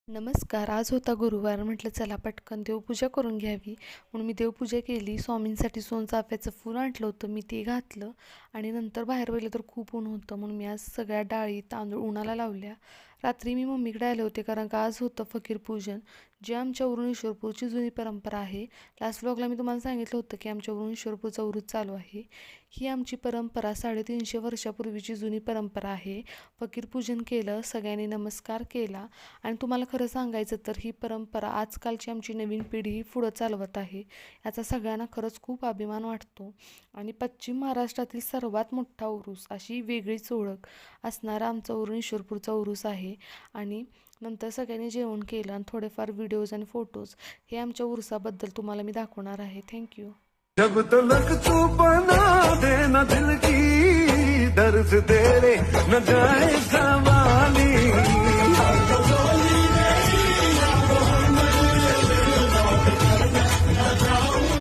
नमस्कार. आज होता गुरुवार. म्हटलं चला पटकन देवपूजा करून घ्यावी म्हणून मी देवपूजा केली. स्वामींसाठी सोनचाफ्याचं फूल आणलं होतं, मी ते घातलं आणि नंतर बाहेर बघितलं तर खूप ऊन होतं म्हणून मी आज सगळ्या डाळी तांदूळ उन्हाला लावल्या. रात्री मी मम्मीकडे आले होते कारण का आज होतं फकीर पूजन, जी आमच्या उरून ईश्वरपूरची जुनी परंपरा आहे. लास्ट व्लॉगला मी तुम्हाला सांगितलं होतं की आमच्या उरून ईश्वरपूरचा उरूस चालू आहे. ही आमची परंपरा 350 वर्षापूर्वीची जुनी परंपरा आहे. फकीर पूजन केलं, सगळ्यांनी नमस्कार केला आणि तुम्हाला खरं सांगायचं तर ही परंपरा आजकालची आमची नवीन पिढी ही पुढं चालवत आहे. याचा सगळ्यांना खरंच खूप अभिमान वाटतो. आणि पश्चिम महाराष्ट्रातील सर्वात मोठा उरूस अशी वेगळीच ओळख असणारा आमचा उरून ईश्वरपूरचा उरूस आहे. आणि नंतर सगळ्यांनी जेवण केलं आणि थोडेफार व्हिडिओज आणि फोटोज हे आमच्या उरुसाबद्दल तुम्हाला मी दाखवणार आहे. थँक्यू. जब तलक तू बना देना दिल की दर्द तेरे न जाए सवाली